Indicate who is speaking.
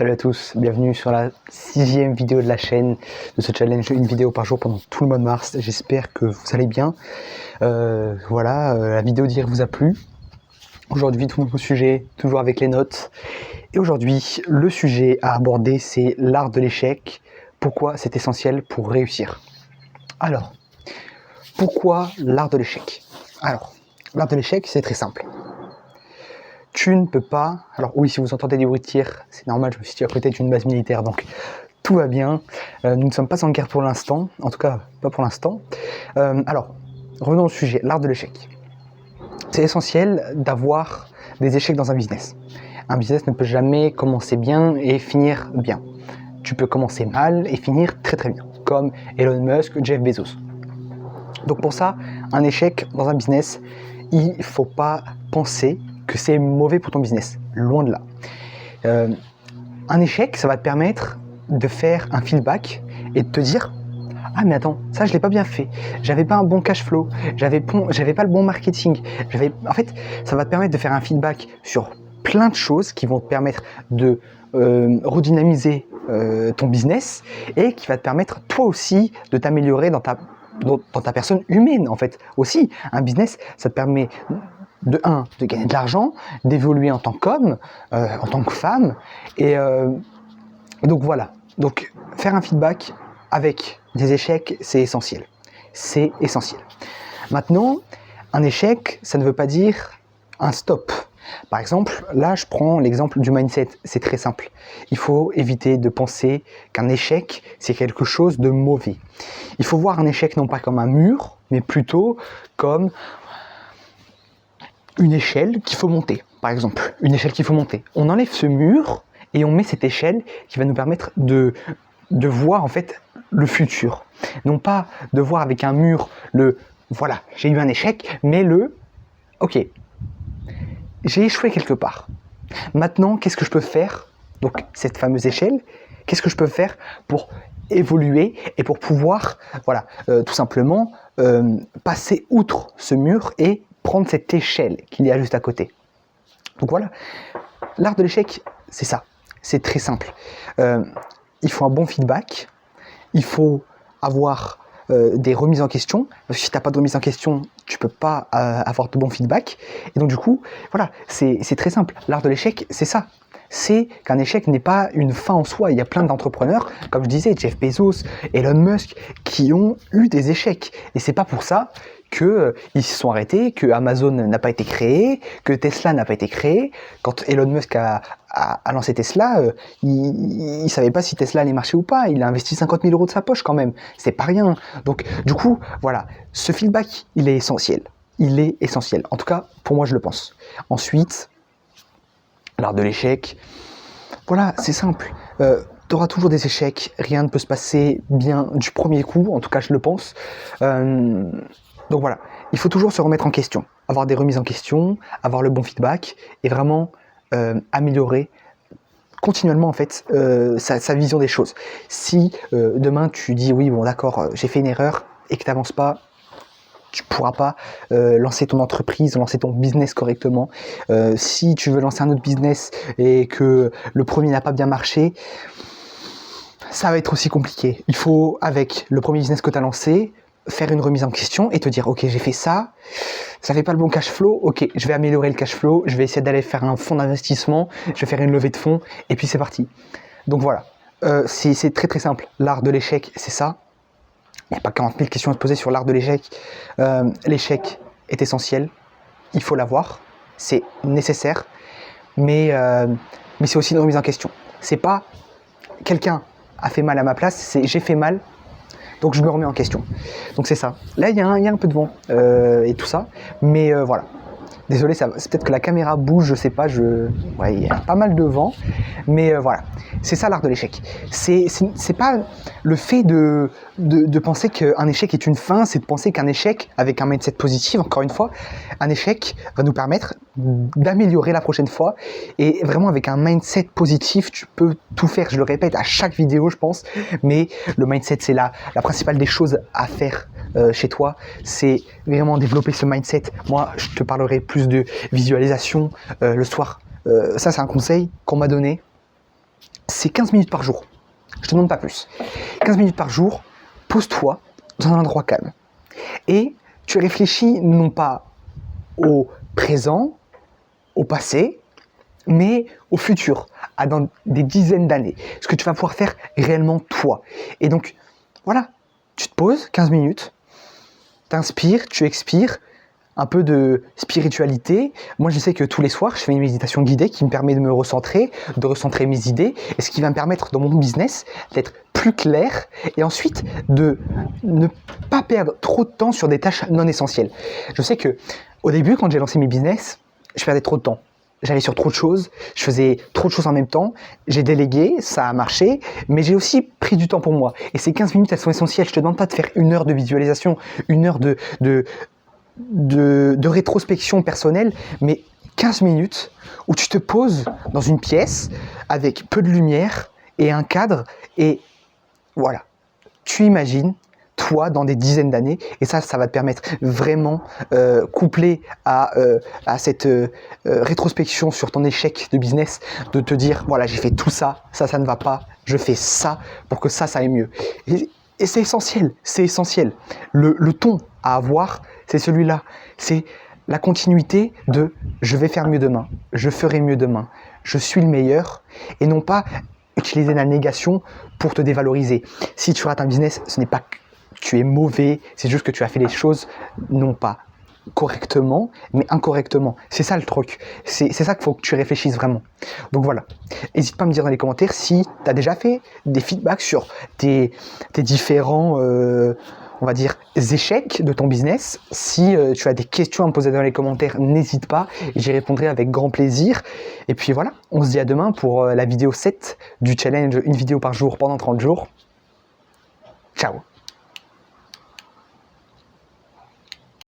Speaker 1: Salut à tous, bienvenue sur la 6e vidéo de la chaîne de ce challenge, une vidéo par jour pendant tout le mois de mars. J'espère que vous allez bien. La vidéo d'hier vous a plu. Aujourd'hui, tout nouveau sujet, toujours avec les notes. Et aujourd'hui, le sujet à aborder, c'est l'art de l'échec. Pourquoi c'est essentiel pour réussir? Alors, pourquoi l'art de l'échec? Alors, l'art de l'échec, c'est très simple. Tu ne peux pas... Alors oui, si vous entendez des bruits de tir, c'est normal, je me situe à côté d'une base militaire, donc tout va bien. Nous ne sommes pas en guerre pour l'instant, en tout cas, pas pour l'instant. Alors, revenons au sujet, l'art de l'échec. C'est essentiel d'avoir des échecs dans un business. Un business ne peut jamais commencer bien et finir bien. Tu peux commencer mal et finir très très bien, comme Elon Musk, Jeff Bezos. Donc pour ça, un échec dans un business, il ne faut pas penser que c'est mauvais pour ton business, loin de là. Un échec, ça va te permettre de faire un feedback et de te dire « Ah mais attends, ça je l'ai pas bien fait, j'avais pas un bon cash flow, j'avais pas le bon marketing. » En fait, ça va te permettre de faire un feedback sur plein de choses qui vont te permettre de redynamiser ton business et qui va te permettre toi aussi de t'améliorer dans ta personne humaine en fait. Aussi, un business, ça te permet de gagner de l'argent, d'évoluer en tant qu'homme, en tant que femme, et donc voilà. Donc faire un feedback avec des échecs, c'est essentiel. C'est essentiel. Maintenant, un échec, ça ne veut pas dire un stop. Par exemple, là, je prends l'exemple du mindset. C'est très simple. Il faut éviter de penser qu'un échec, c'est quelque chose de mauvais. Il faut voir un échec non pas comme un mur, mais plutôt comme une échelle qu'il faut monter, par exemple, une échelle qu'il faut monter. On enlève ce mur et on met cette échelle qui va nous permettre de voir en fait le futur. Non pas de voir avec un mur voilà, j'ai eu un échec, mais ok, j'ai échoué quelque part. Maintenant, qu'est-ce que je peux faire? Donc cette fameuse échelle, qu'est-ce que je peux faire pour évoluer et pour pouvoir, voilà, tout simplement passer outre ce mur et prendre cette échelle qu'il y a juste à côté. Donc voilà, l'art de l'échec, c'est ça, c'est très simple. Il faut un bon feedback, il faut avoir des remises en question, parce que si tu n'as pas de remise en question, tu ne peux pas avoir de bon feedback. Et donc du coup, voilà, c'est très simple. L'art de l'échec, c'est ça. C'est qu'un échec n'est pas une fin en soi. Il y a plein d'entrepreneurs, comme je disais, Jeff Bezos, Elon Musk, qui ont eu des échecs. Et c'est pas pour ça qu'ils se sont arrêtés, que Amazon n'a pas été créé, que Tesla n'a pas été créé. Quand Elon Musk a lancé Tesla, il ne savait pas si Tesla allait marcher ou pas. Il a investi 50 000 € de sa poche quand même. C'est pas rien. Donc du coup, voilà, ce feedback, il est essentiel. Il est essentiel. En tout cas, pour moi, je le pense. Ensuite, l'art de l'échec, voilà, c'est simple. Tu auras toujours des échecs. Rien ne peut se passer bien du premier coup. En tout cas, je le pense. Donc voilà, il faut toujours se remettre en question, avoir des remises en question, avoir le bon feedback et vraiment améliorer continuellement en fait sa vision des choses. Si demain tu dis oui bon d'accord j'ai fait une erreur et que tu n'avances pas, tu ne pourras pas lancer ton entreprise, lancer ton business correctement. Si tu veux lancer un autre business et que le premier n'a pas bien marché, ça va être aussi compliqué. Il faut, avec le premier business que tu as lancé, faire une remise en question et te dire ok j'ai fait ça fait pas le bon cash flow, ok je vais améliorer le cash flow, je vais essayer d'aller faire un fonds d'investissement, je vais faire une levée de fonds et puis c'est parti. Donc voilà, c'est très très simple. L'art de l'échec, c'est ça. Il n'y a pas 40 000 questions à se poser sur l'art de l'échec. L'échec est essentiel, il faut l'avoir, c'est nécessaire, mais c'est aussi une remise en question. C'est pas quelqu'un a fait mal à ma place, c'est j'ai fait mal, donc je me remets en question. Donc c'est ça. Là, il y a un peu de vent et tout ça. Mais voilà. Désolé, c'est peut-être que la caméra bouge, je sais pas. Ouais, il y a pas mal de vent. Mais voilà. C'est ça l'art de l'échec. C'est pas le fait de penser qu'un échec est une fin, c'est de penser qu'un échec, avec un mindset positif, encore une fois, un échec va nous permettre d'améliorer la prochaine fois. Et vraiment, avec un mindset positif, tu peux tout faire. Je le répète à chaque vidéo, je pense. Mais le mindset, c'est la principale des choses à faire chez toi. C'est vraiment développer ce mindset. Moi, je te parlerai plus de visualisation le soir. Ça, c'est un conseil qu'on m'a donné. c'est 15 minutes par jour. Je te demande pas plus. 15 minutes par jour, pose-toi dans un endroit calme. Et tu réfléchis non pas au présent, au passé, mais au futur, à dans des dizaines d'années. Ce que tu vas pouvoir faire réellement toi. Et donc, voilà, tu te poses 15 minutes, t'inspires, tu expires, un peu de spiritualité. Moi, je sais que tous les soirs, je fais une méditation guidée qui me permet de me recentrer, de recentrer mes idées, et ce qui va me permettre dans mon business d'être plus clair, et ensuite de ne pas perdre trop de temps sur des tâches non essentielles. Je sais que au début, quand j'ai lancé mes business, je perdais trop de temps. J'allais sur trop de choses, je faisais trop de choses en même temps, j'ai délégué, ça a marché, mais j'ai aussi pris du temps pour moi. Et ces 15 minutes, elles sont essentielles. Je te demande pas de faire 1 heure de visualisation, 1 heure de rétrospection personnelle, mais 15 minutes où tu te poses dans une pièce avec peu de lumière et un cadre, et voilà, tu imagines toi dans des dizaines d'années, et ça va te permettre vraiment, couplé à cette rétrospection sur ton échec de business, de te dire voilà, j'ai fait tout ça, ça ne va pas, je fais ça pour que ça aille mieux. Et c'est essentiel, c'est essentiel. Le ton à avoir, c'est celui-là. C'est la continuité de je vais faire mieux demain, je ferai mieux demain, je suis le meilleur, et non pas utiliser la négation pour te dévaloriser. Si tu rates un business, ce n'est pas que tu es mauvais, c'est juste que tu as fait les choses non pas correctement, mais incorrectement. C'est ça le truc. C'est ça qu'il faut que tu réfléchisses vraiment. Donc voilà. N'hésite pas à me dire dans les commentaires si tu as déjà fait des feedbacks sur tes différents, on va dire, échecs de ton business. Si tu as des questions à me poser dans les commentaires, n'hésite pas. J'y répondrai avec grand plaisir. Et puis voilà, on se dit à demain pour la vidéo 7 du challenge, une vidéo par jour pendant 30 jours. Ciao.